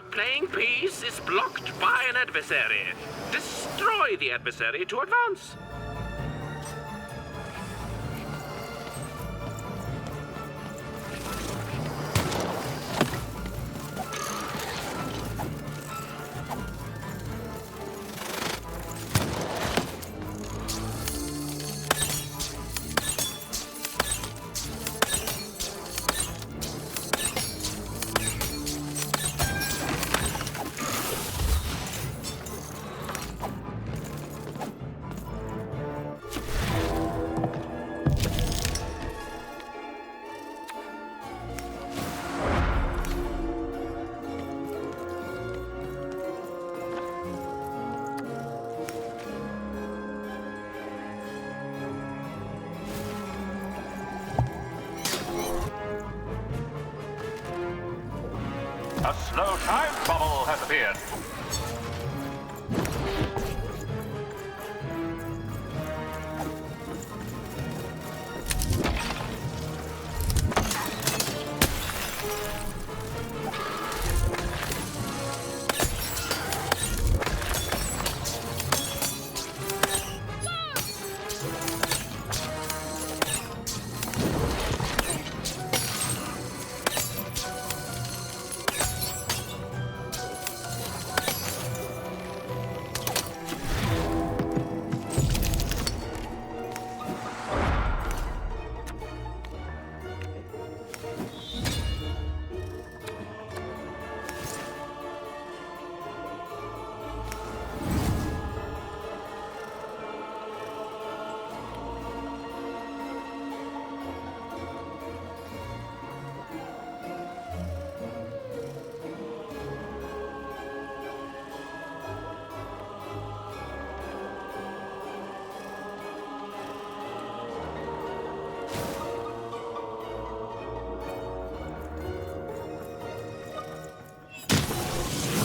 A playing piece is blocked by an adversary. Destroy the adversary to advance. A slow time bubble has appeared.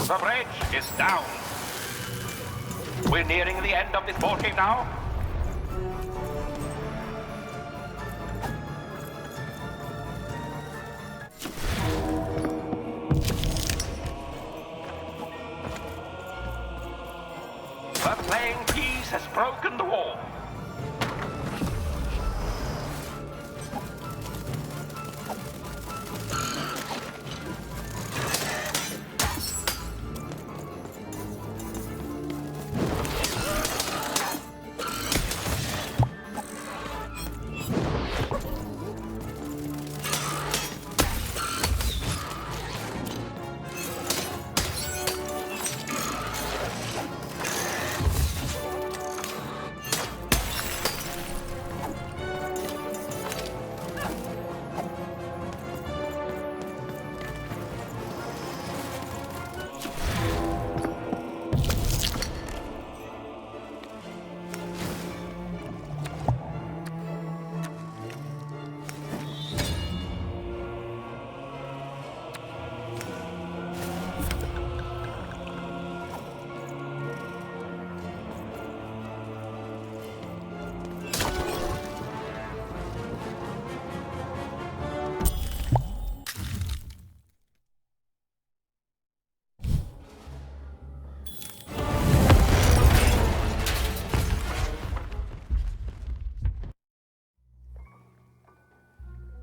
The bridge is down. We're nearing the end of this ball game now. The playing piece has broken the wall.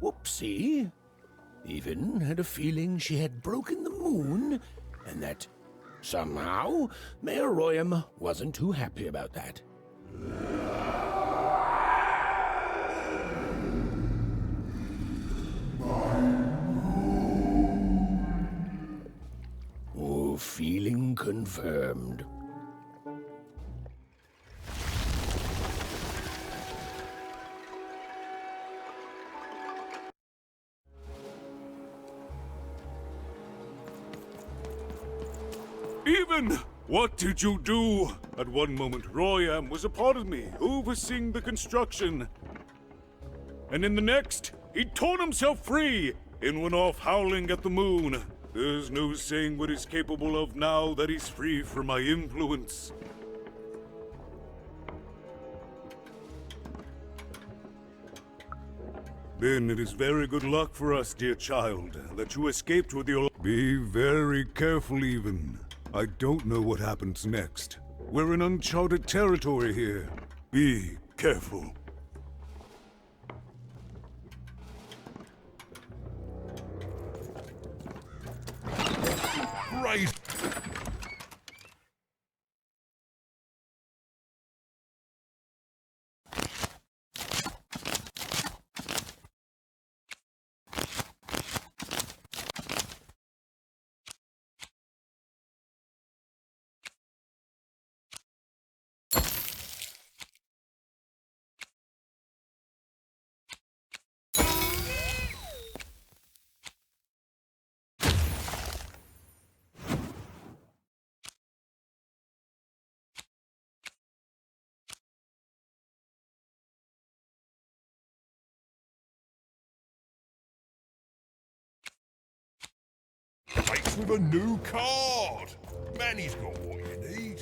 Whoopsie. Even had a feeling she had broken the moon, and that somehow Mayor Royam wasn't too happy about that. Oh, feeling confirmed. Even! What did you do? At one moment, Royam was a part of me, overseeing the construction. And in the next, he'd torn himself free and went off howling at the moon. There's no saying what he's capable of now that he's free from my influence. Then it is very good luck for us, dear child, that you escaped with your... Be very careful, even. I don't know what happens next. We're in uncharted territory here. Be careful. Right. Fights with a new card! Manny's got what you need.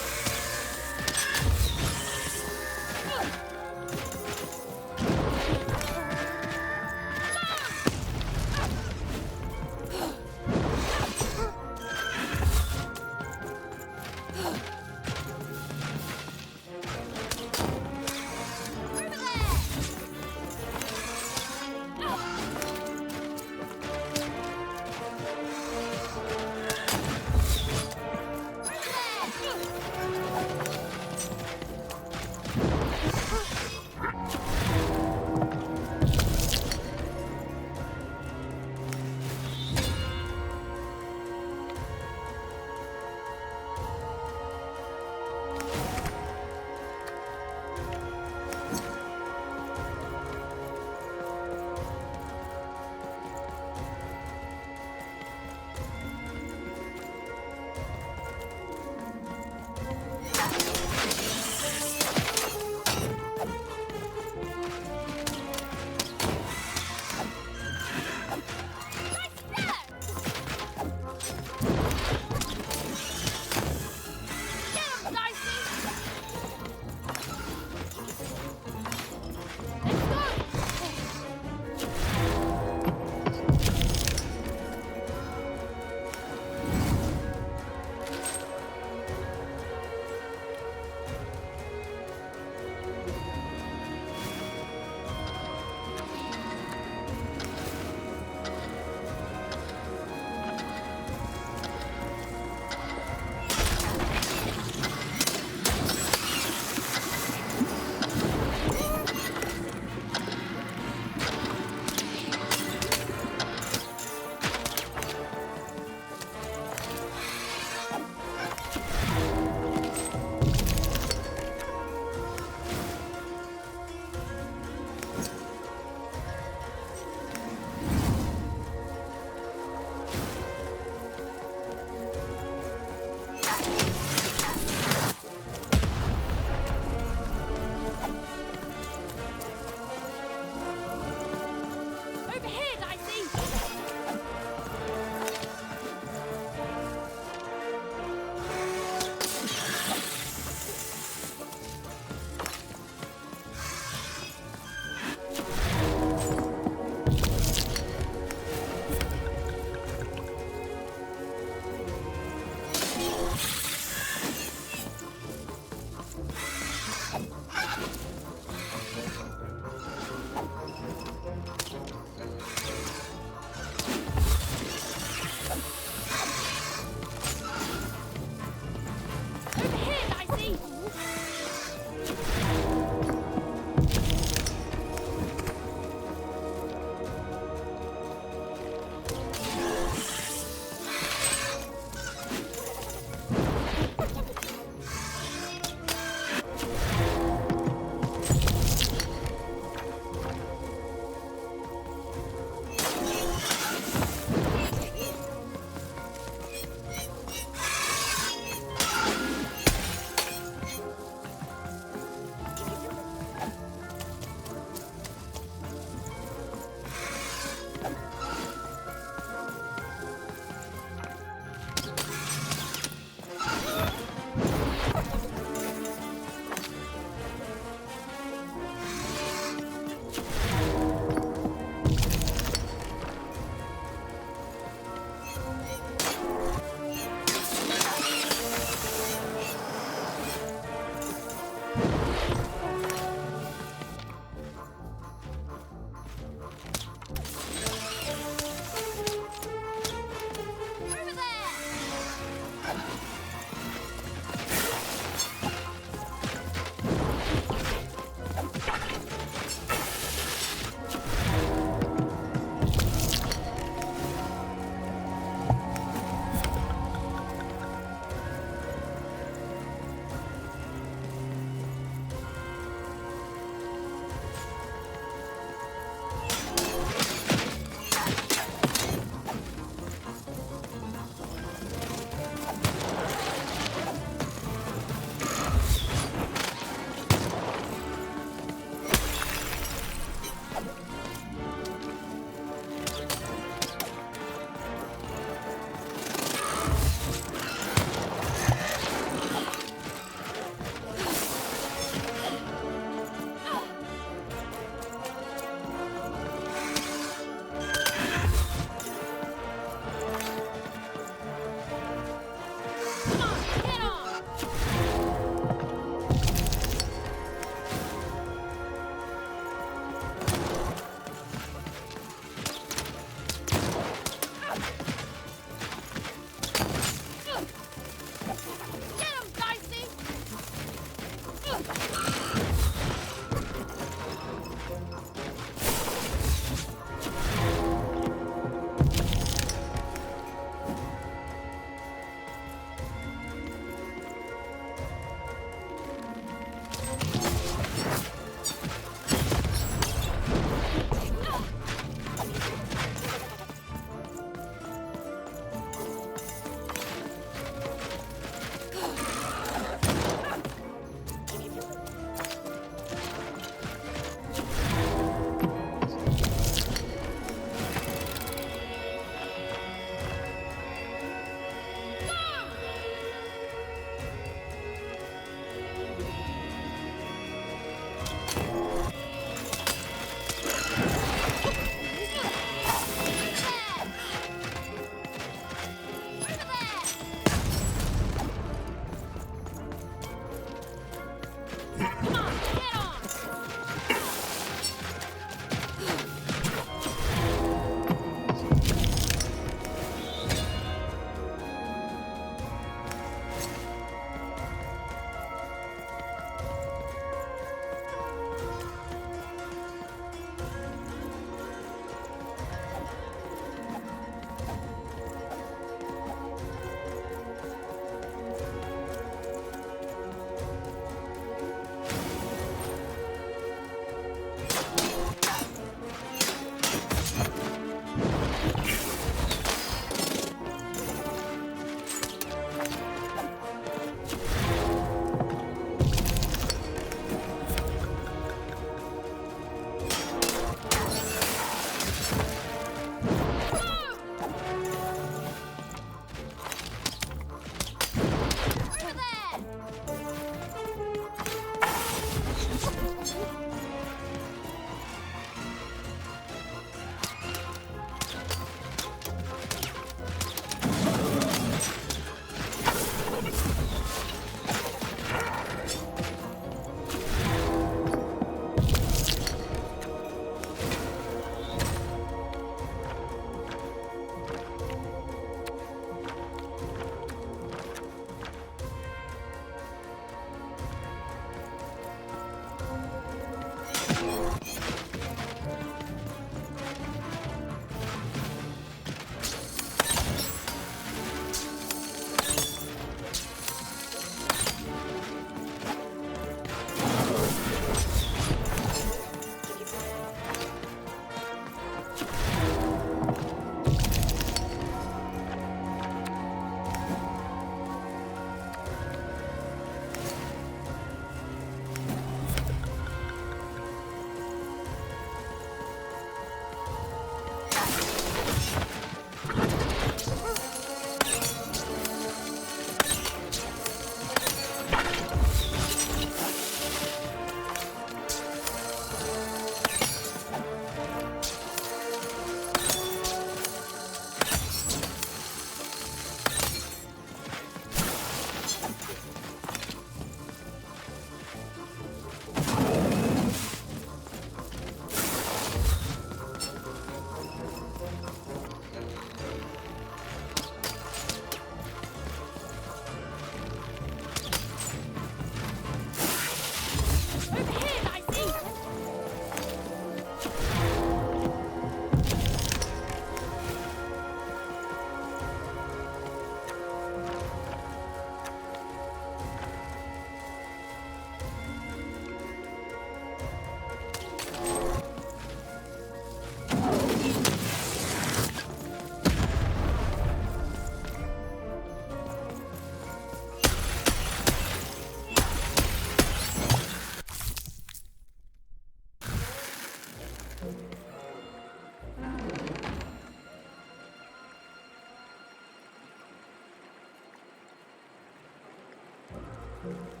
Come on!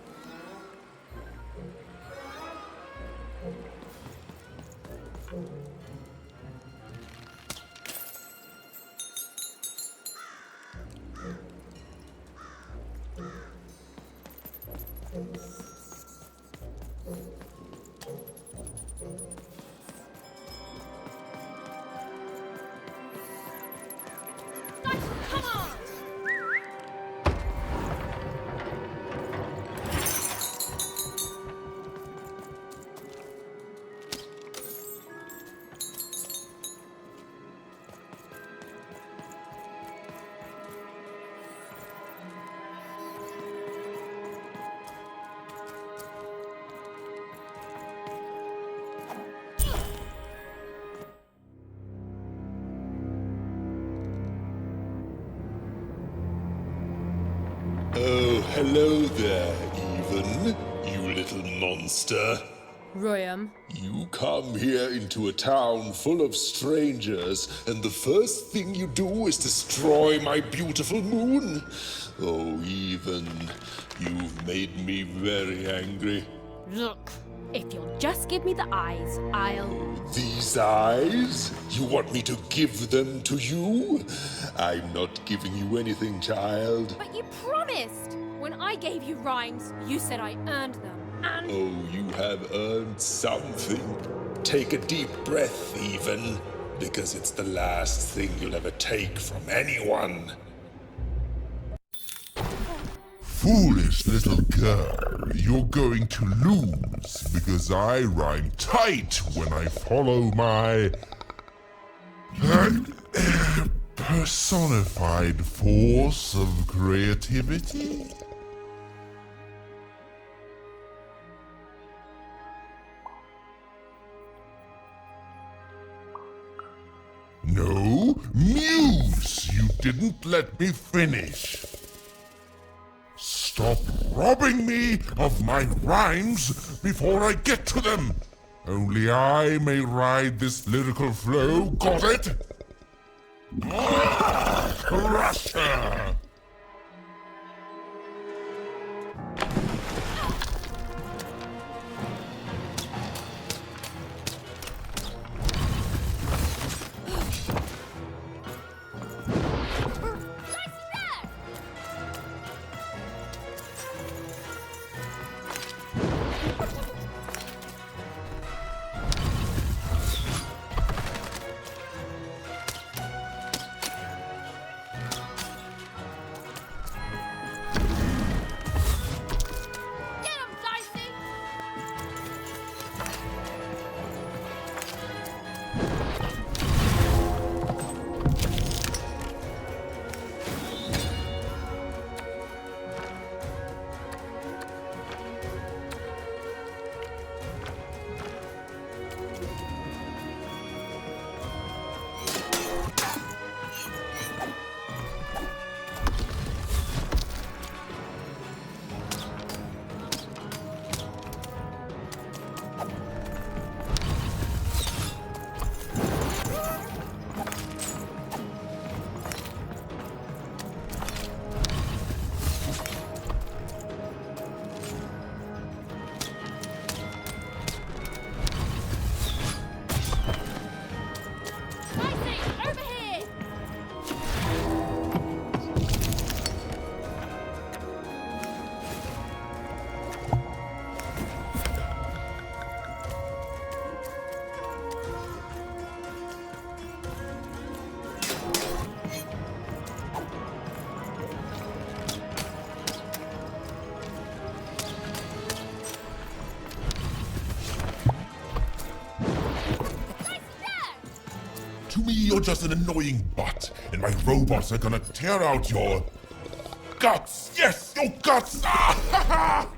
Oh, hello there, Even, you little monster. Royam. You come here into a town full of strangers, and the first thing you do is destroy my beautiful moon? Oh, Even, you've made me very angry. Look, if you'll just give me the eyes, I'll... These eyes? You want me to give them to you? I'm not giving you anything, child. But you promised! When I gave you rhymes, you said I earned them. And... Oh, you have earned something. Take a deep breath, Even, because it's the last thing you'll ever take from anyone. Foolish little girl, you're going to lose because I rhyme tight when I follow my personified force of creativity. No, Muse, you didn't let me finish. Stop robbing me of my rhymes before I get to them. Only I may ride this lyrical flow, got it? Crusher! To me, you're just an annoying butt, and my robots are gonna tear out your guts! Yes, your guts! Ah, ha, ha!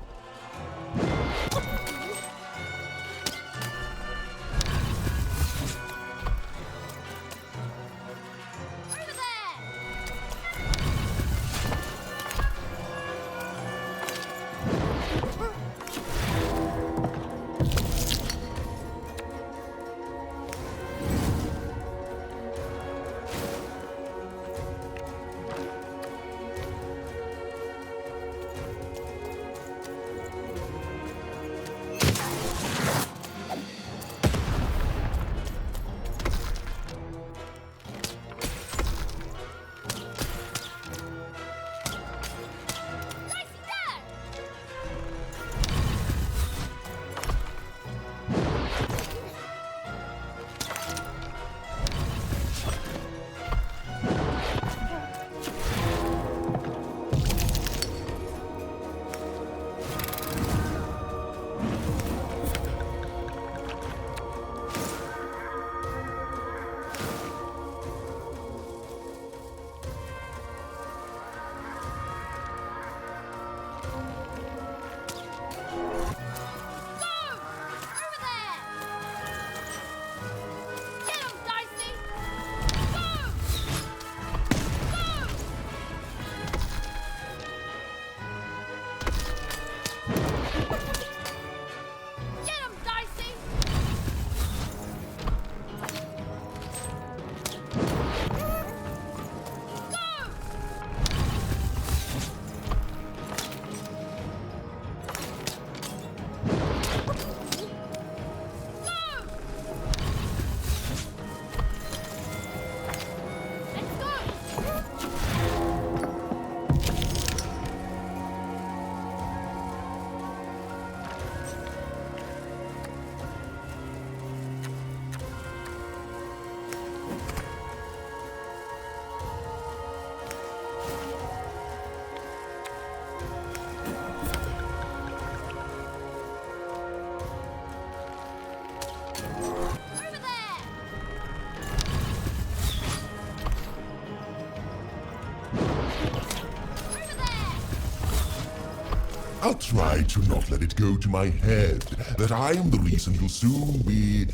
I'll try to not let it go to my head that I am the reason you'll soon be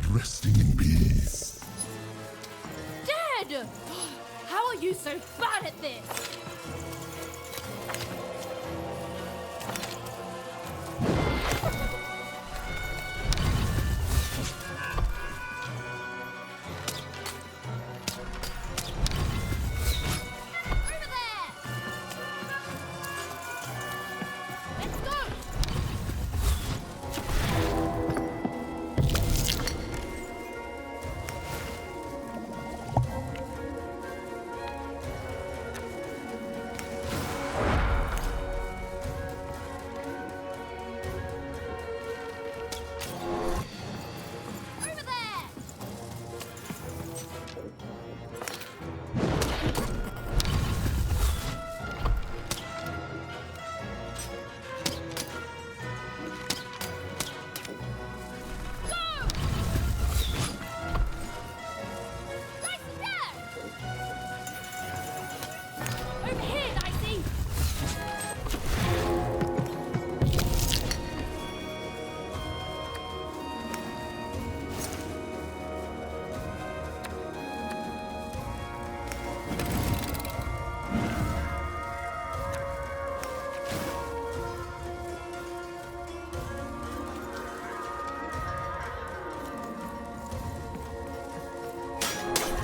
resting in peace. Dad! How are you so bad at this?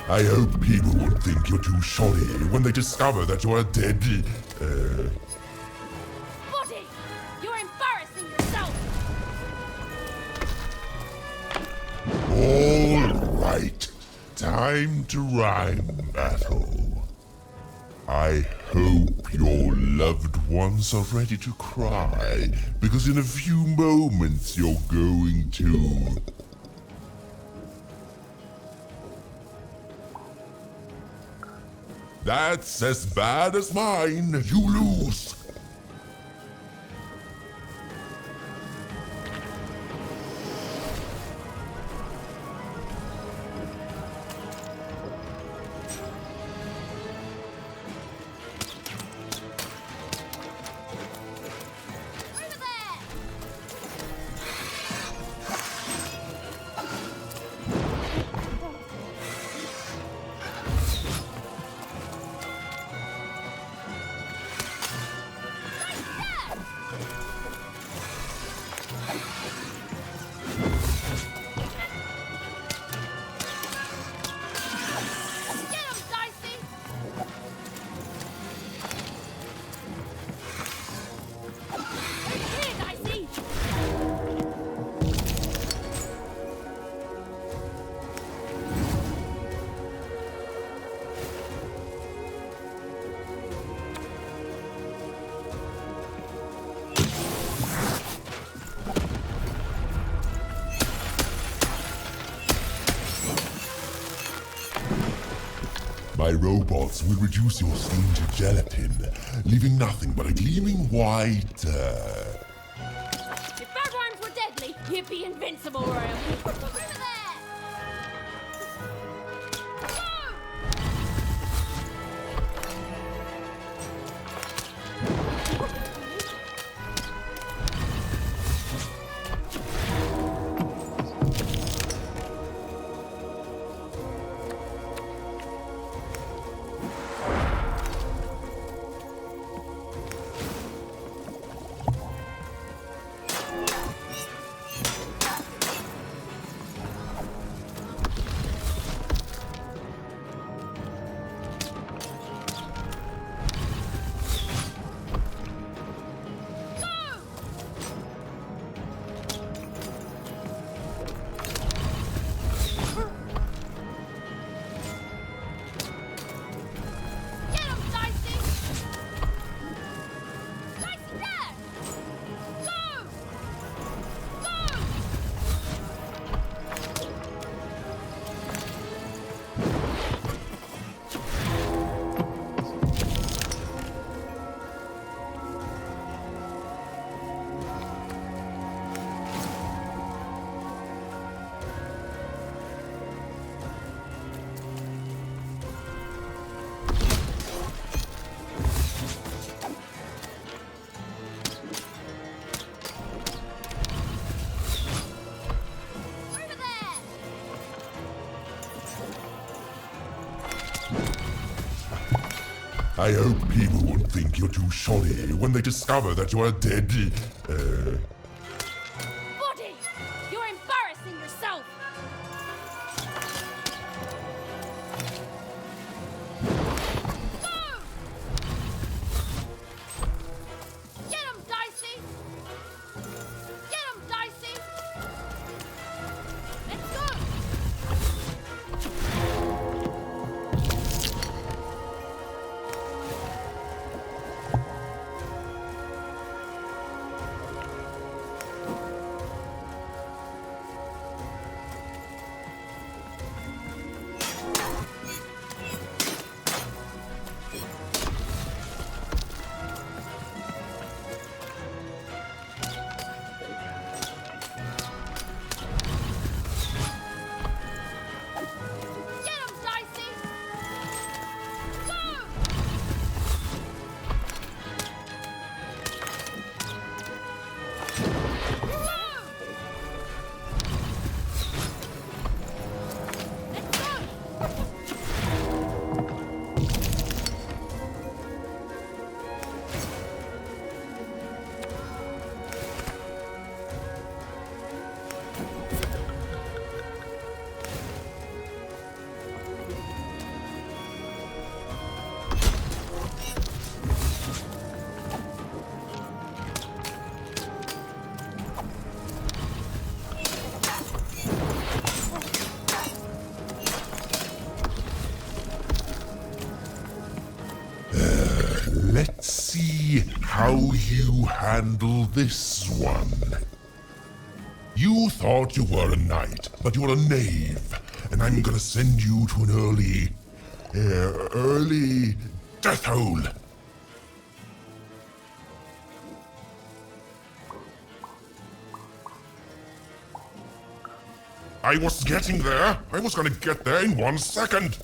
I hope people won't think you're too shoddy when they discover that you're a dead, Body! You're embarrassing yourself! All right. Time to rhyme battle. I hope your loved ones are ready to cry, because in a few moments you're going to... That's as bad as mine. You lose. My robots will reduce your skin to gelatin, leaving nothing but a gleaming white, If bad rhymes were deadly, you'd be invincible, Royal. Over there! Go! I hope people won't think you're too shoddy when they discover that you are dead. Body! You're embarrassing yourself! Move! Get him, Dicey! Get him, Dicey! Let's go! Get him, Dicey! Move! Move! Let's go! Let's see how you handle this one. You thought you were a knight, but you're a knave, and I'm gonna send you to an early death hole. I was getting there. I was gonna get there in 1 second.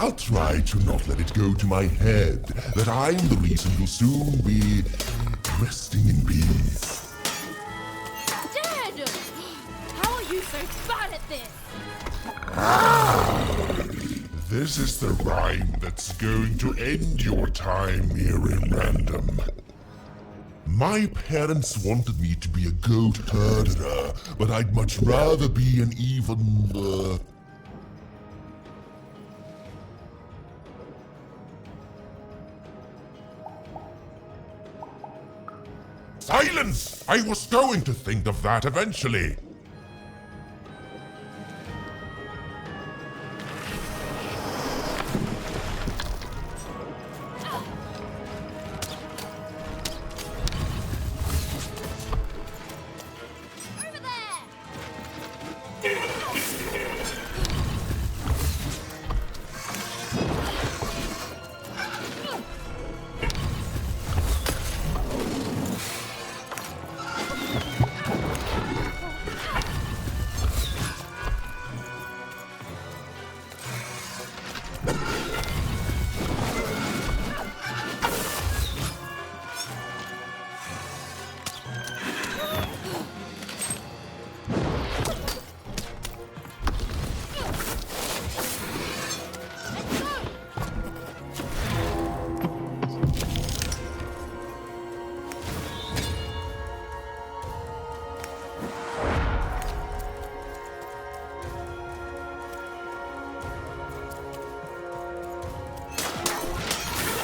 I'll try to not let it go to my head that I'm the reason you'll soon be resting in peace. Dad! How are you so bad at this? This is the rhyme that's going to end your time here in Random. My parents wanted me to be a goat herder, but I'd much rather be an even, Silence! I was going to think of that eventually. Over there!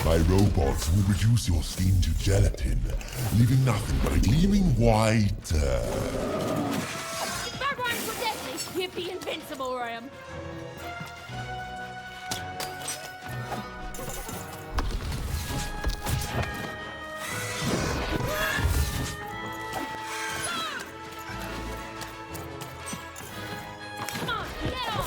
My robots will reduce your skin to gelatin, leaving nothing but a gleaming white, If my rhymes were deadly, you'd be invincible, Ryan. Come on, get on!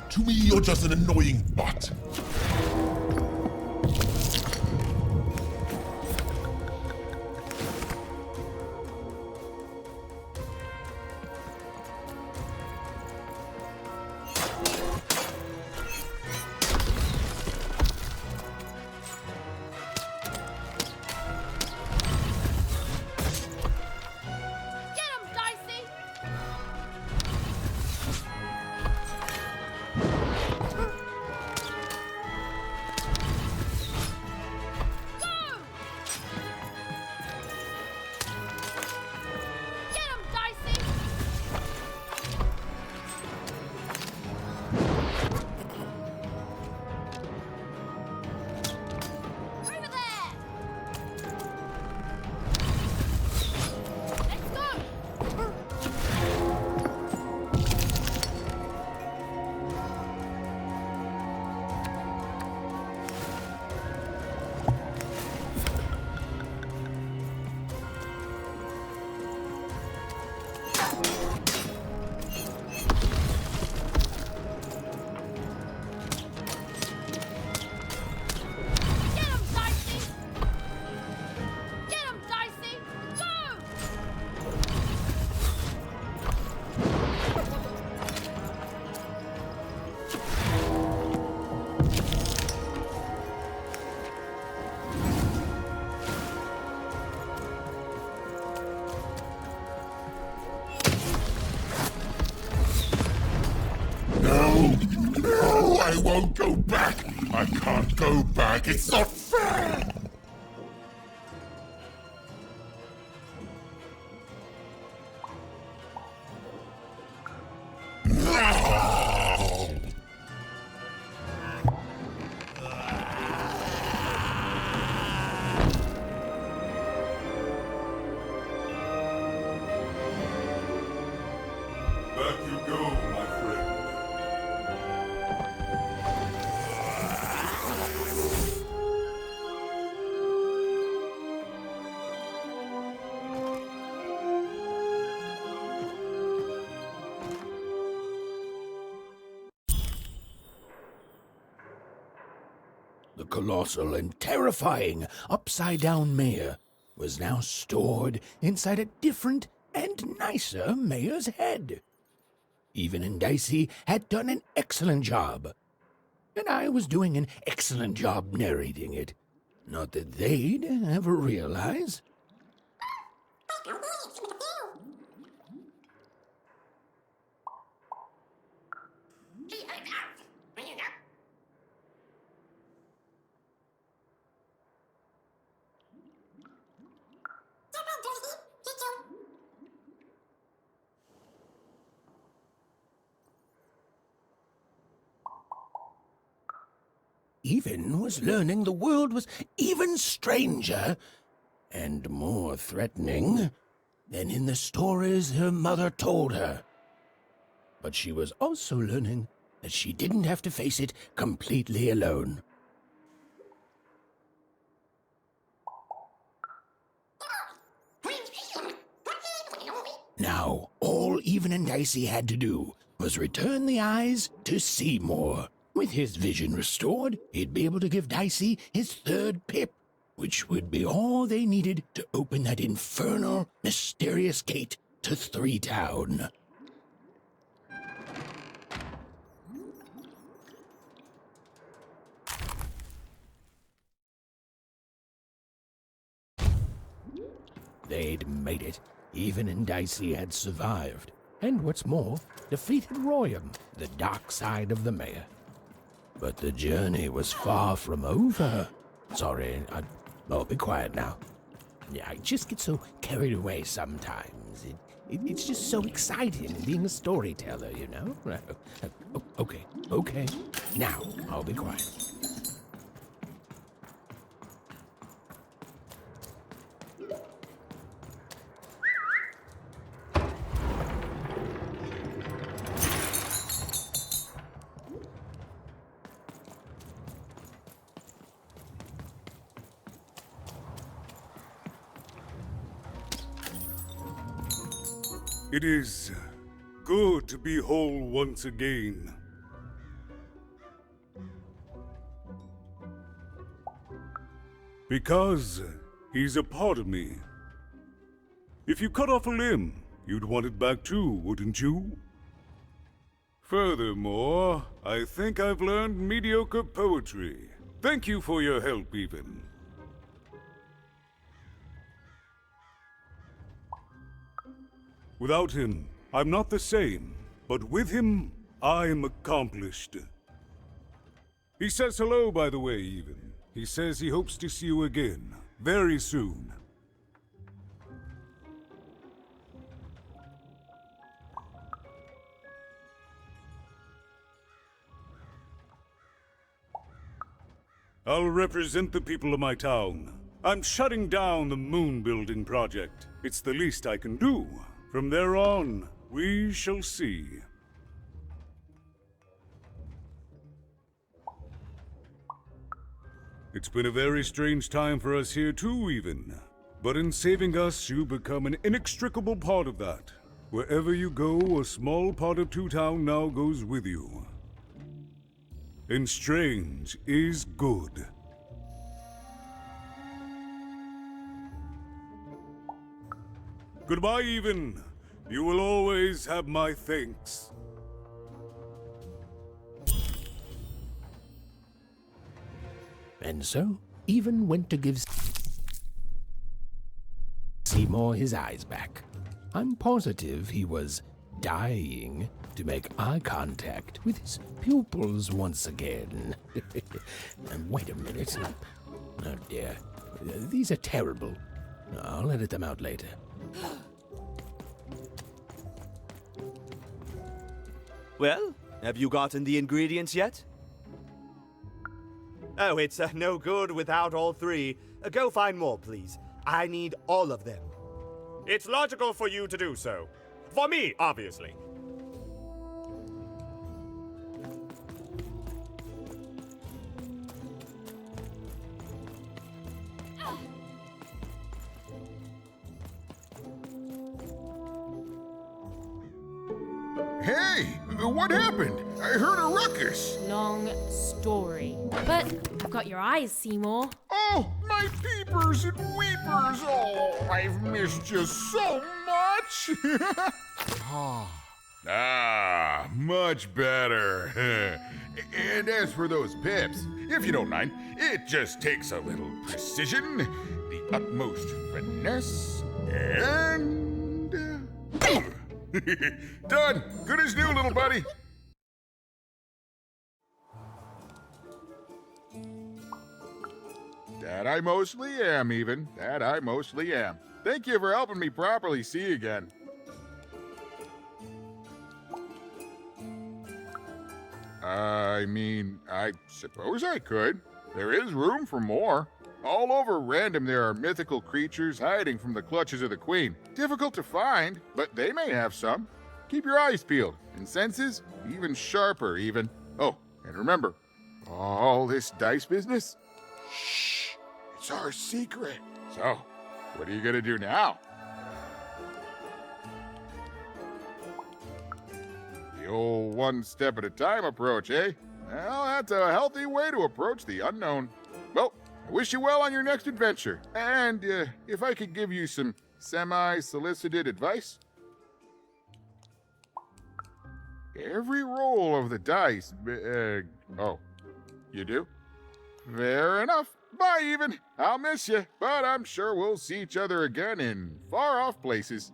To me, you're just an annoying butt. I won't go back! I can't go back! It's not fair! No! Back you go, my friend. The colossal and terrifying upside-down mayor was now stored inside a different and nicer mayor's head. Even and Dicey had done an excellent job, and I was doing an excellent job narrating it. Not that they'd ever realize. Even was learning the world was even stranger and more threatening than in the stories her mother told her. But she was also learning that she didn't have to face it completely alone. Now, all Even and Dicey had to do was return the eyes to Seymour. With his vision restored, he'd be able to give Dicey his third pip, which would be all they needed to open that infernal, mysterious gate to Three Town. They'd made it. Even and Dicey had survived. And what's more, defeated Royam, the dark side of the mayor. But the journey was far from over. Sorry, I'll be quiet now. Yeah, I just get so carried away sometimes. It's just so exciting being a storyteller, you know? Okay. Now, I'll be quiet. It is good to be whole once again. Because he's a part of me. If you cut off a limb, you'd want it back too, wouldn't you? Furthermore, I think I've learned mediocre poetry. Thank you for your help, Even. Without him, I'm not the same, but with him, I'm accomplished. He says hello, by the way, Even. He says he hopes to see you again, very soon. I'll represent the people of my town. I'm shutting down the moon building project. It's the least I can do. From there on, we shall see. It's been a very strange time for us here too, Even. But in saving us, you become an inextricable part of that. Wherever you go, a small part of Two Town now goes with you. And strange is good. Goodbye, Even. You will always have my thanks. And so, Even went to give Seymour his eyes back. I'm positive he was dying to make eye contact with his pupils once again. Wait a minute. Oh dear. These are terrible. I'll edit them out later. Well, have you gotten the ingredients yet? Oh, it's no good without all three. Go find more, please. I need all of them. It's logical for you to do so. For me, obviously. Hey, what happened? I heard a ruckus. Long story. But I've got your eyes, Seymour. Oh, my peepers and weepers. Oh, I've missed you so much. Much better. And as for those pips, if you don't mind, it just takes a little precision, the utmost finesse, and... Done. Good as new, little buddy. That I mostly am, even. That I mostly am. Thank you for helping me properly see again. I mean, I suppose I could. There is room for more. All over Random there are mythical creatures hiding from the clutches of the Queen. Difficult to find, but they may have some. Keep your eyes peeled, and senses even sharper, even. Oh, and remember, all this dice business? Shh, it's our secret. So, what are you gonna do now? The old one step at a time approach, eh? Well, that's a healthy way to approach the unknown. Well, I wish you well on your next adventure. And if I could give you some semi-solicited advice. Every roll of the dice... oh, you do? Fair enough. Bye, even. I'll miss you, but I'm sure we'll see each other again in far-off places.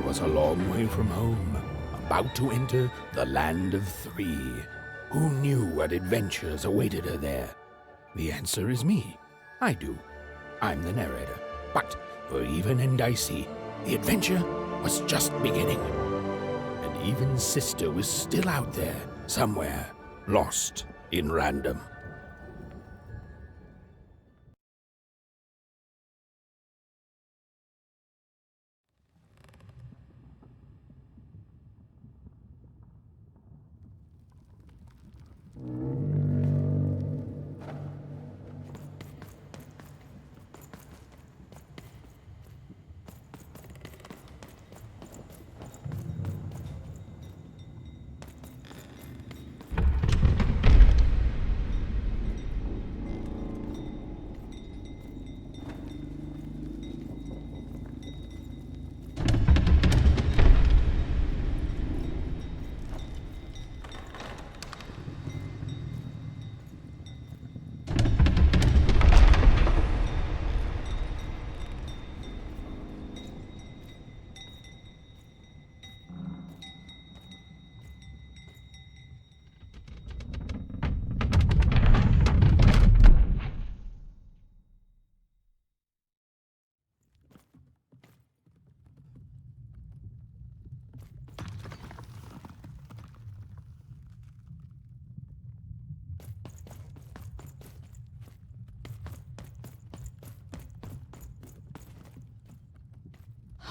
Was a long way from home, about to enter the land of three. Who knew what adventures awaited her there? The answer is me. I do. I'm the narrator. But for Even and Dicey, the adventure was just beginning. And Even's sister was still out there, somewhere, lost in Random.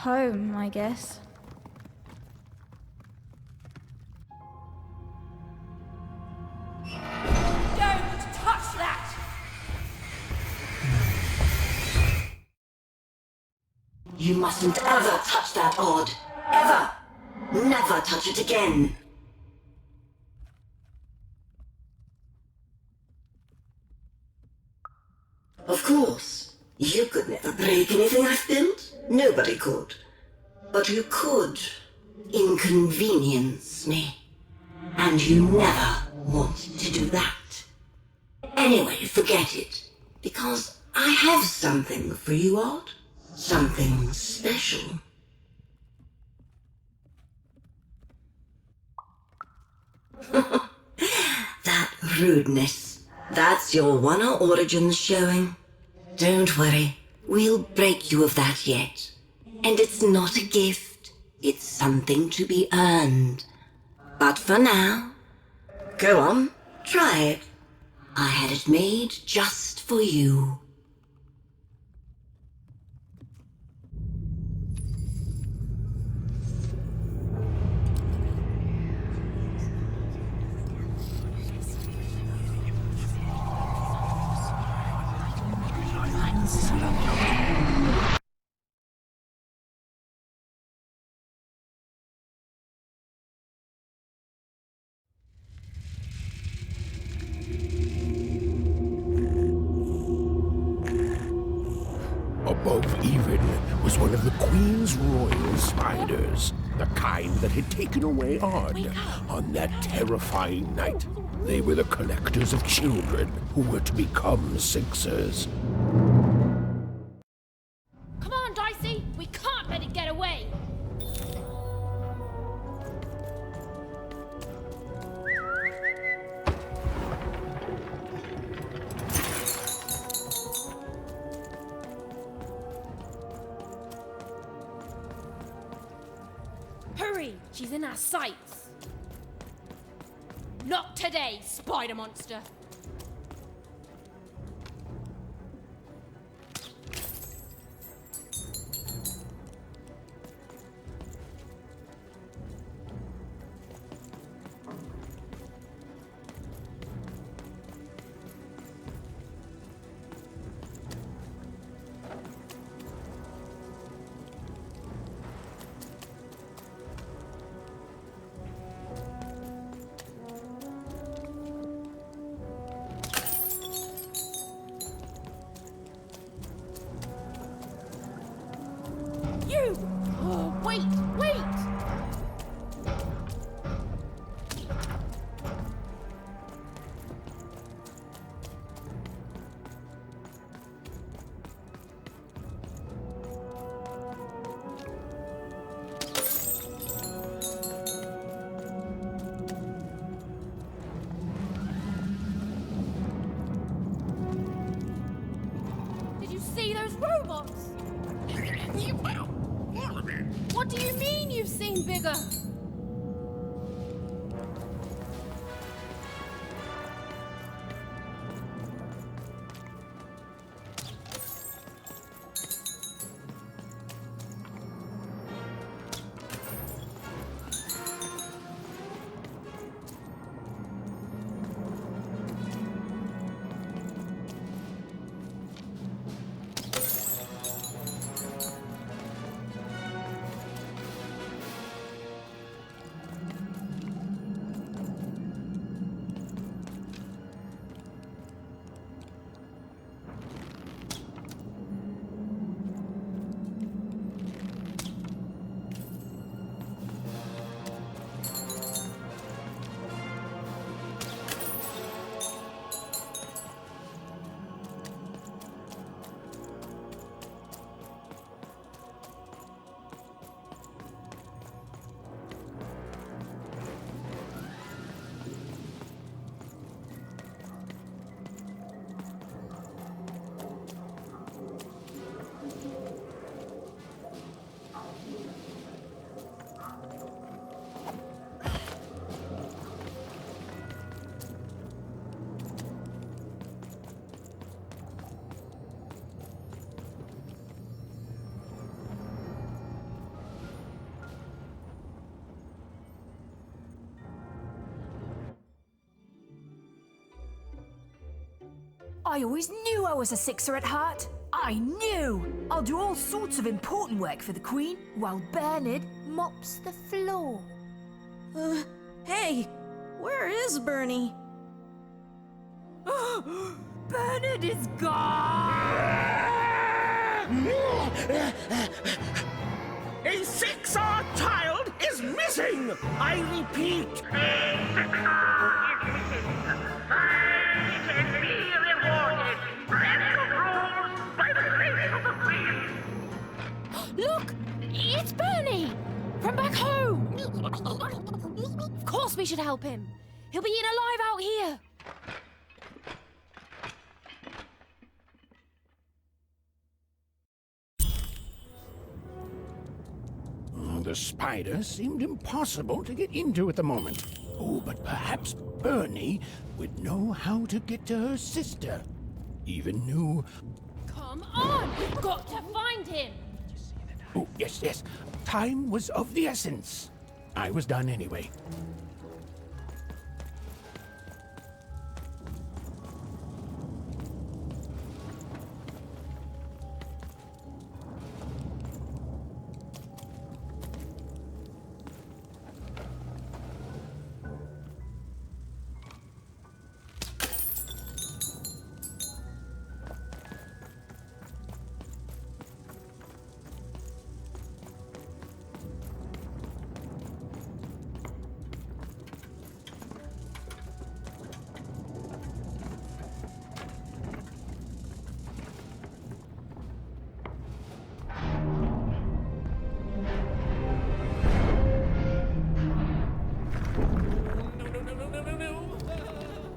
Home, I guess. Don't touch that! You mustn't ever touch that odd. Ever! Never touch it again. Of course, you could never break anything I've built. Nobody could. But you could inconvenience me. And you never want to do that. Anyway, forget it. Because I have something for you, Odd. Something special. That rudeness. That's your One Origins showing. Don't worry. We'll break you of that yet. And it's not a gift. It's something to be earned. But for now, go on, try it. I had it made just for you. Above even was one of the Queen's royal spiders, the kind that had taken away Odd on that terrifying night. They were the collectors of children who were to become Sixers. Come on, Dicey! We can't let it get away! Hurry! She's in our sights! Not today, spider monster! You! Oh, wait! Wait! Did you see those robots? What do you mean you've seen bigger? I always knew I was a Sixer at heart. I knew! I'll do all sorts of important work for the Queen, while Bernard mops the floor. Hey! Where is Bernie? Bernard is gone! A Sixer child is missing! missing! I repeat! Look! It's Bernie! From back home! Of course we should help him. He'll be eaten alive out here. The spider seemed impossible to get into at the moment. Oh, but perhaps Bernie would know how to get to her sister. Even knew... Come on! We've got to find him! Oh, yes. Time was of the essence. I was done anyway.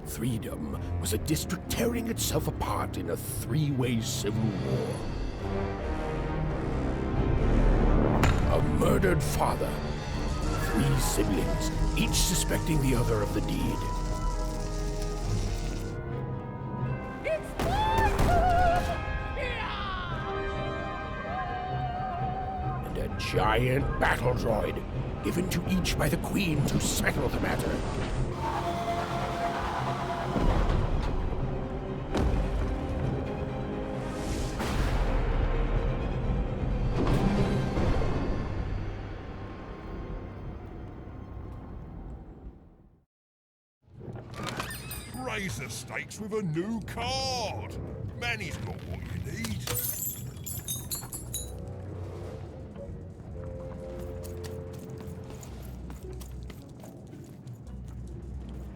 Freedom was a district tearing itself apart in a three-way civil war. A murdered father, 3 siblings, each suspecting the other of the deed. And a giant battle droid, given to each by the Queen to settle the matter. Raise the stakes with a new card. Manny's got what you need.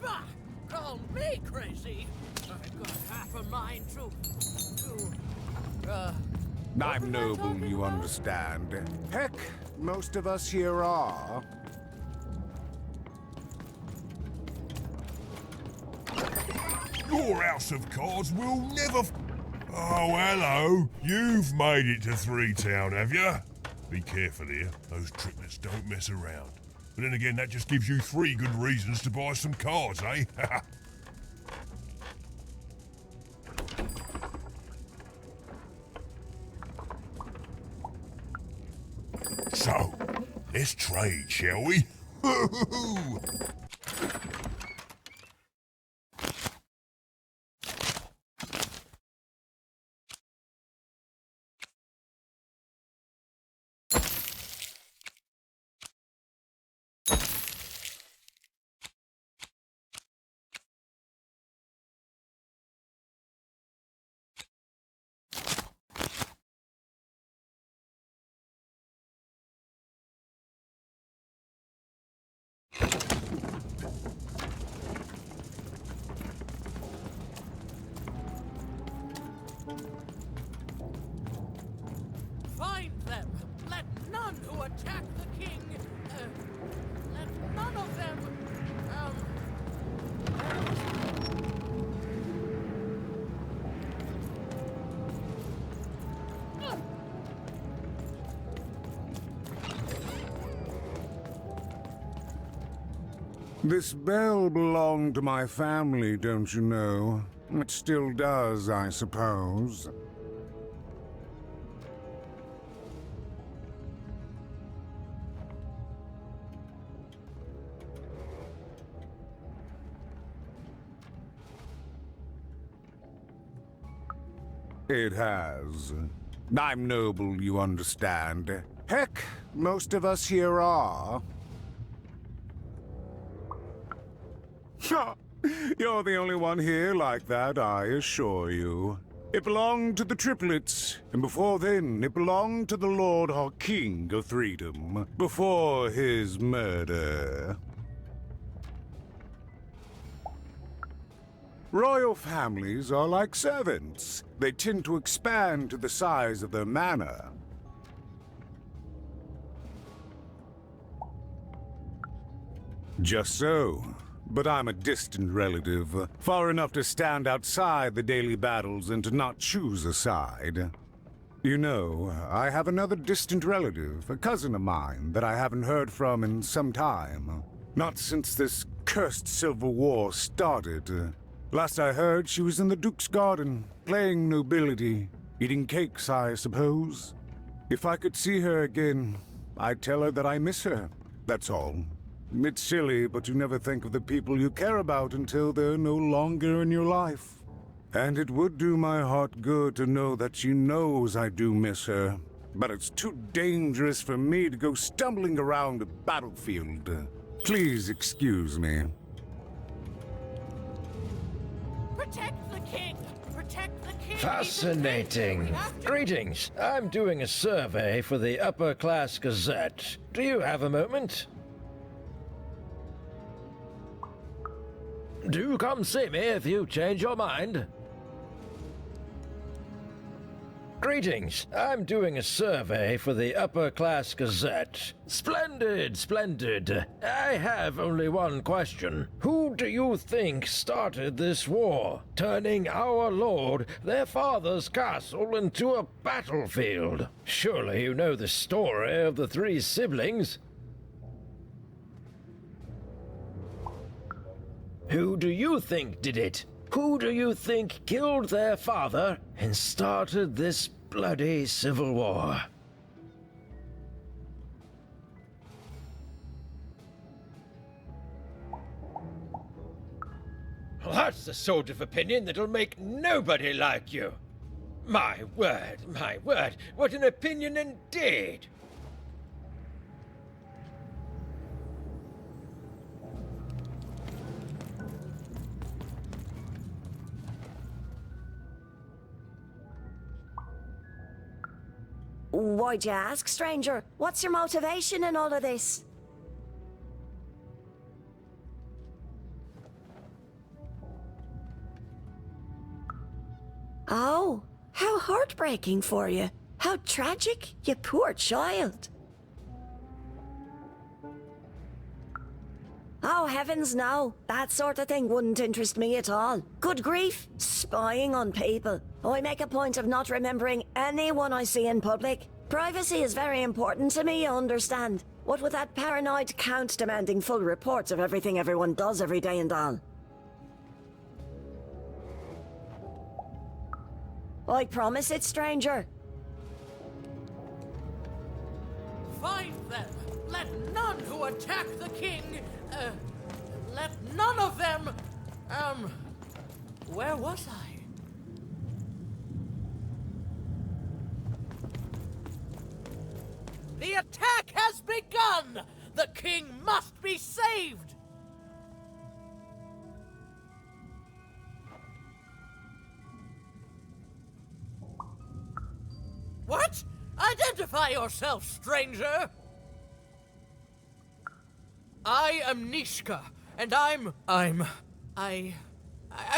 Bah! Call me crazy. I've got half a mind to I'm noble, you understand. Heck, most of us here are. Your house of cards will never... Oh, hello. You've made it to 3-Town, have you? Be careful here. Those triplets don't mess around. But then again, that just gives you 3 good reasons to buy some cards, eh? So, let's trade, shall we? find them. Let none who attack the king. Let none of them. This bell belonged to my family, don't you know? It still does, I suppose. It has. I'm noble, you understand. Heck, most of us here are. Ha! You're the only one here like that, I assure you. It belonged to the triplets, and before then, it belonged to the Lord our King of Freedom, before his murder. Royal families are like servants. They tend to expand to the size of their manor. Just so. But I'm a distant relative, far enough to stand outside the daily battles and to not choose a side. You know, I have another distant relative, a cousin of mine, that I haven't heard from in some time. Not since this cursed Civil War started. Last I heard, she was in the Duke's garden, playing nobility, eating cakes, I suppose. If I could see her again, I'd tell her that I miss her, that's all. It's silly, but you never think of the people you care about until they're no longer in your life. And it would do my heart good to know that she knows I do miss her. But it's too dangerous for me to go stumbling around a battlefield. Please excuse me. Protect the king! Protect the king! Fascinating. Greetings. I'm doing a survey for the Upper Class Gazette. Do you have a moment? Do come see me if you change your mind. Greetings. I'm doing a survey for the Upper Class Gazette. Splendid, splendid. I have only one question. Who do you think started this war, turning our lord, their father's castle, into a battlefield? Surely you know the story of the three siblings. Who do you think did it? Who do you think killed their father and started this bloody civil war? That's the sort of opinion that'll make nobody like you. My word, what an opinion indeed! Why'd you ask, stranger? What's your motivation in all of this? Oh, how heartbreaking for you. How tragic, you poor child. Oh, heavens no. That sort of thing wouldn't interest me at all. Good grief, spying on people. I make a point of not remembering anyone I see in public. Privacy is very important to me, you understand. What with that paranoid count demanding full reports of everything everyone does every day and all. I promise it, stranger. Find them! Let none who attack the king, let none of them, where was I? The attack has begun! The king must be saved! What? Identify yourself, stranger! I am Nishka, and I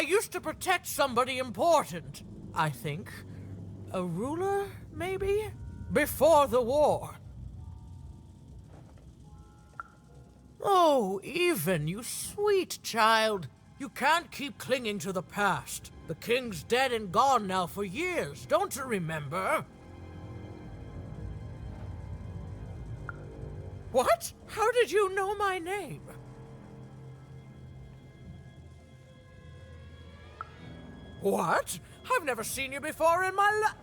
used to protect somebody important, I think. A ruler, maybe? Before the war. Oh, Even, you sweet child. You can't keep clinging to the past. The king's dead and gone now for years, don't you remember? What? How did you know my name? What? I've never seen you before in my life.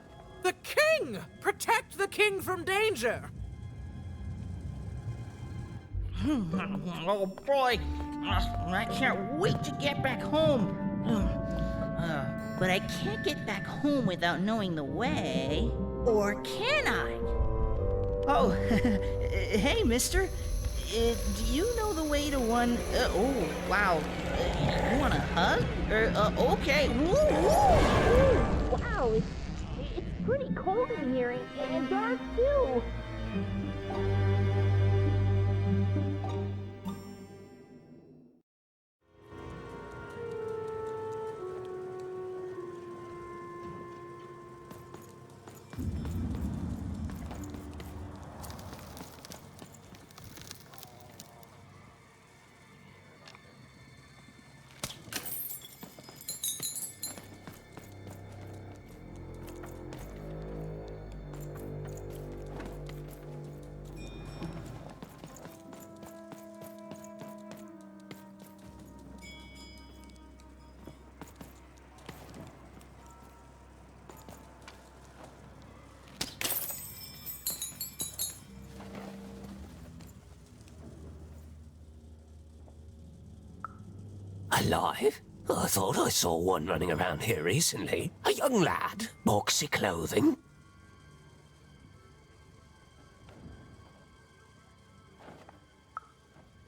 The king! Protect the king from danger! Oh boy, I can't wait to get back home. But I can't get back home without knowing the way. Or can I? Oh, hey, mister. Do you know the way to one... oh, wow. You want a hug? Okay. Woo, woo, woo. Wow, it's pretty cold in here and dark too. Alive? I thought I saw one running around here recently. A young lad, boxy clothing.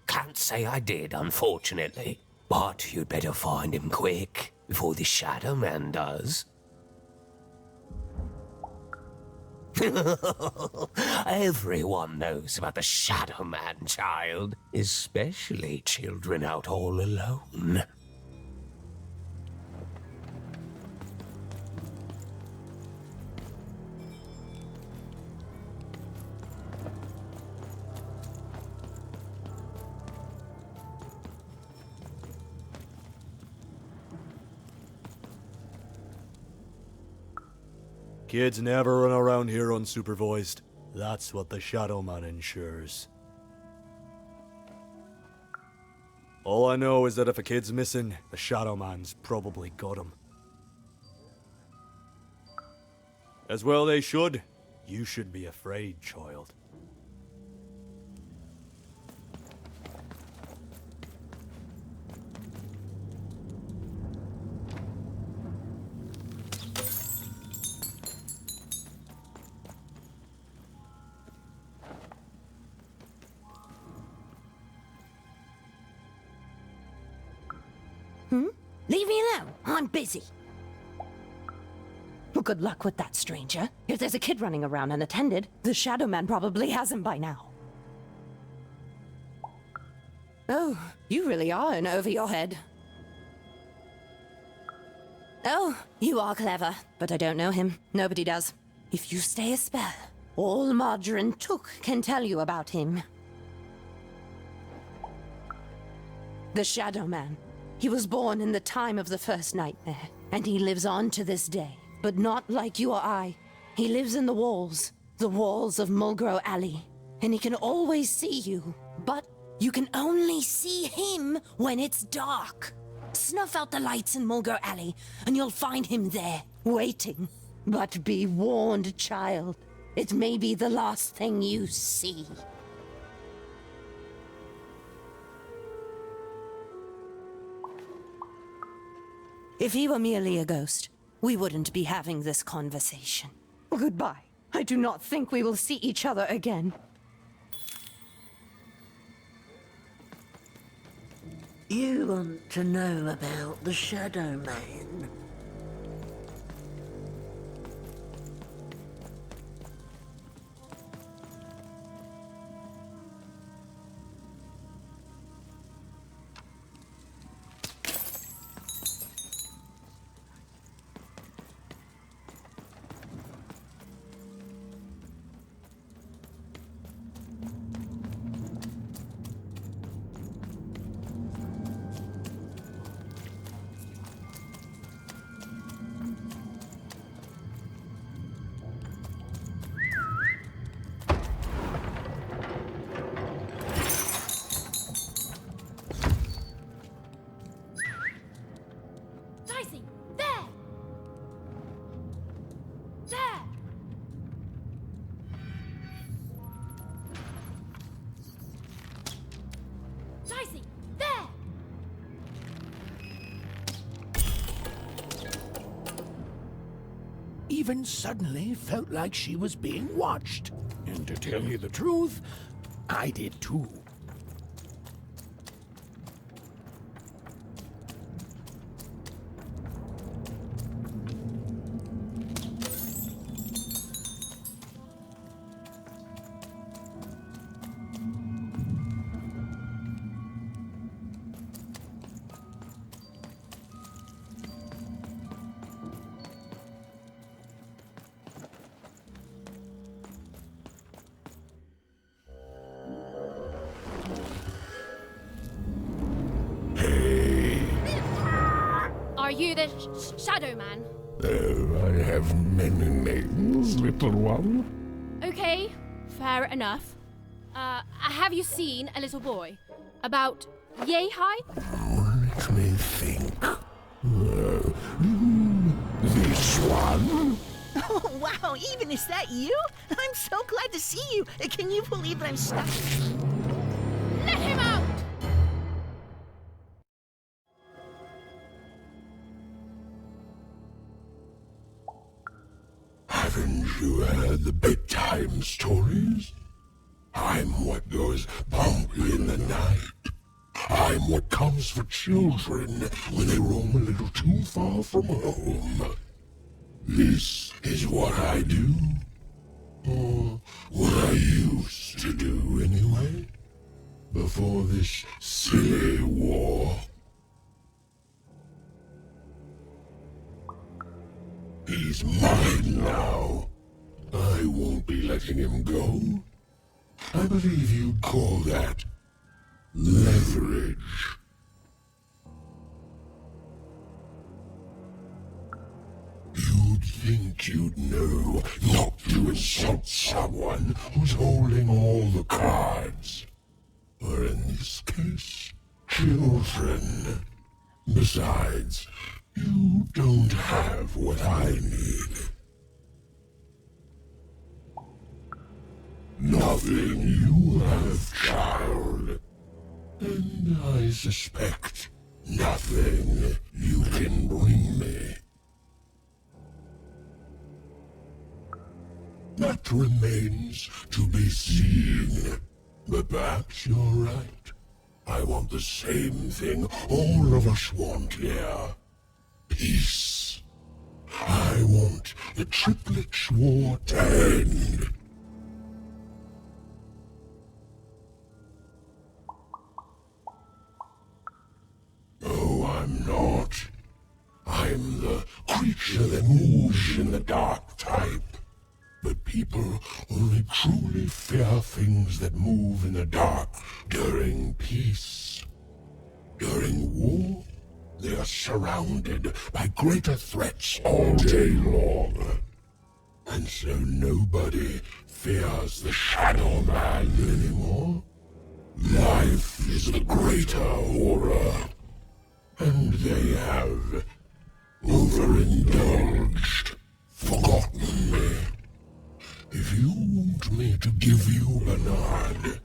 Can't say I did, unfortunately. But you'd better find him quick, before the Shadow Man does. Everyone knows about the Shadow Man, child. Especially children out all alone. Kids never run around here unsupervised. That's what the Shadow Man ensures. All I know is that if a kid's missing, the Shadow Man's probably got him. As well they should. You should be afraid, child. Leave me alone. I'm busy. Well, good luck with that, stranger. If there's a kid running around unattended, the Shadow Man probably has him by now. Oh, you really are in over your head. Oh, you are clever, but I don't know him. Nobody does. If you stay a spell, all Margarine Took can tell you about him. The Shadow Man. He was born in the time of the first nightmare, and he lives on to this day. But not like you or I. He lives in the walls of Mulgrow Alley. And he can always see you, but you can only see him when it's dark. Snuff out the lights in Mulgrow Alley, and you'll find him there, waiting. But be warned, child. It may be the last thing you see. If he were merely a ghost, we wouldn't be having this conversation. Goodbye. I do not think we will see each other again. You want to know about the Shadow Man? Even suddenly felt like she was being watched. And to tell you the truth, I did too. you the Shadow Man? Oh, I have many names, little one. Okay, fair enough. Have you seen a little boy? About yay high? Let me think. This one? Oh, wow, even is that you? I'm so glad to see you. Can you believe that I'm stuck? Let him out! Haven't you heard the bedtime stories? I'm what goes bump in the night. I'm what comes for children when they roam a little too far from home. This is what I do. Or what I used to do anyway. Before this silly war. He's mine now. I won't be letting him go. I believe you'd call that leverage. You'd think you'd know not to insult someone who's holding all the cards. Or in this case, children. Besides, you don't have what I need. Nothing you have, child. And I suspect nothing you can bring me. That remains to be seen. But perhaps you're right. I want the same thing all of us want here. Peace. I want the Triplets' War to end. Oh, I'm not. I'm the creature that moves in the dark type. But people only truly fear things that move in the dark during peace. During war, they are surrounded by greater threats all day long. And so nobody fears the Shadow Man anymore. Life is the greater horror. And they have overindulged, forgotten me. If you want me to give you Bernard,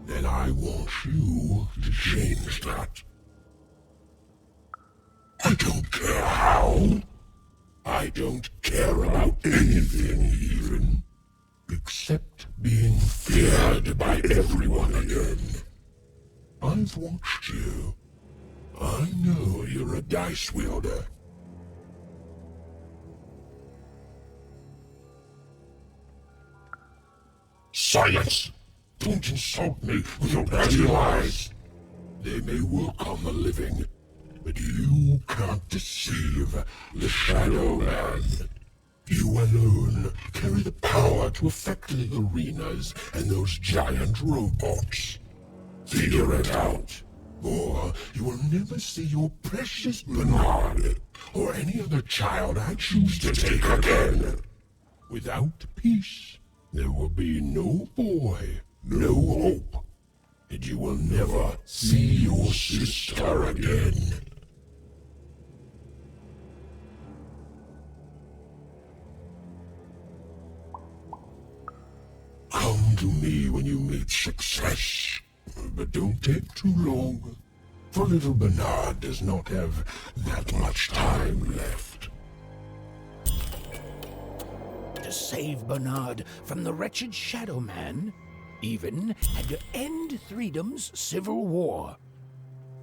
then I want you to change that. I don't care how. I don't care about anything even, except being feared by everyone again. I've watched you. I know you're a dice wielder. Silence! Don't insult me with your dirty lies. They may work on the living, but you can't deceive the Shadow Man. You alone carry the power to affect the arenas and those giant robots. Figure it out, or you will never see your precious Bernard or any other child I choose to take again. Without peace, there will be no boy, no hope, and you will never see your sister again. Come to me when you meet success, but don't take too long, for little Bernard does not have that much time left. To save Bernard from the wretched Shadow Man, Even had to end Threedom's civil war.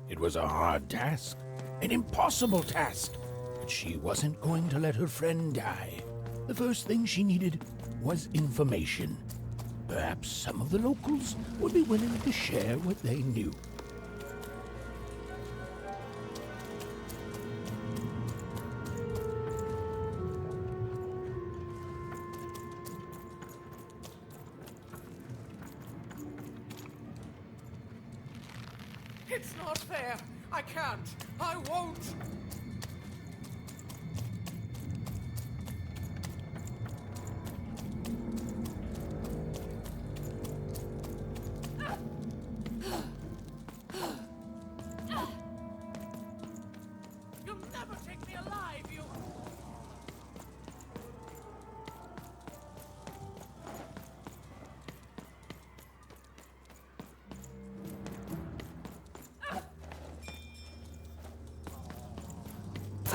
It was a hard task, an impossible task, but she wasn't going to let her friend die. The first thing she needed was information. Perhaps some of the locals would be willing to share what they knew. It's not fair. I can't. I won't.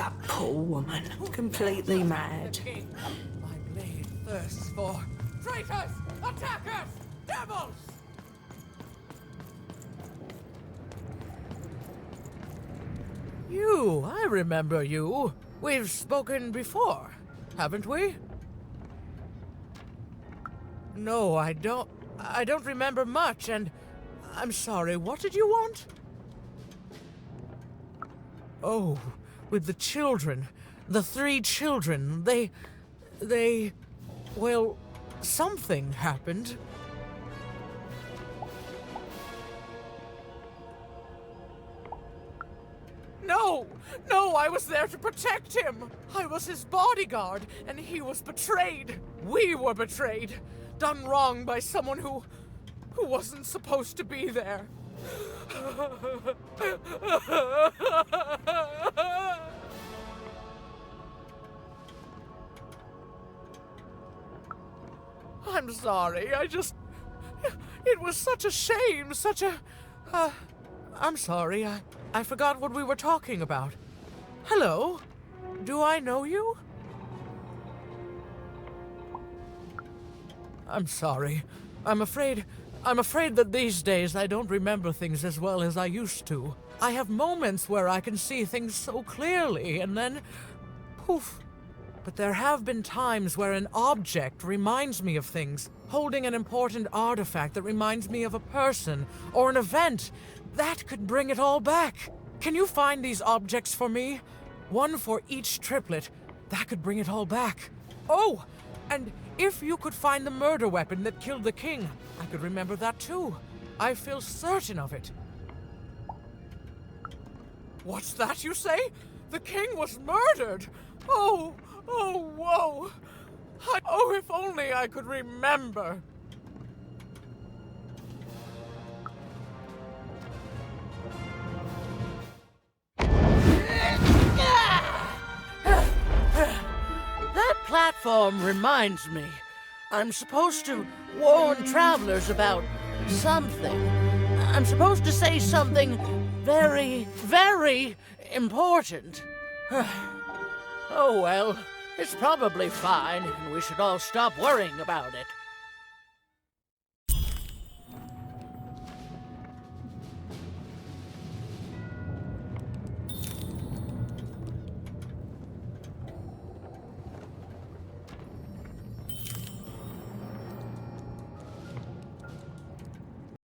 That poor woman, completely mad. My blade thirsts for traitors, attackers, devils! You, I remember you. We've spoken before, haven't we? No, I don't remember much, and I'm sorry, what did you want? Oh, with the children. The 3 children. Well, something happened. No, I was there to protect him. I was his bodyguard, and he was betrayed. We were betrayed. Done wrong by someone who wasn't supposed to be there. I'm sorry, it was such a shame, I'm sorry, I forgot what we were talking about. Hello? Do I know you? I'm sorry. I'm afraid that these days I don't remember things as well as I used to. I have moments where I can see things so clearly, and then poof. But there have been times where an object reminds me of things, holding an important artifact that reminds me of a person or an event. That could bring it all back. Can you find these objects for me? One for each triplet. That could bring it all back. Oh, and if you could find the murder weapon that killed the king, I could remember that too. I feel certain of it. What's that you say? The king was murdered? Oh, whoa. Oh, if only I could remember. That platform reminds me. I'm supposed to warn travelers about something. I'm supposed to say something very, very important. Oh well, it's probably fine, and we should all stop worrying about it.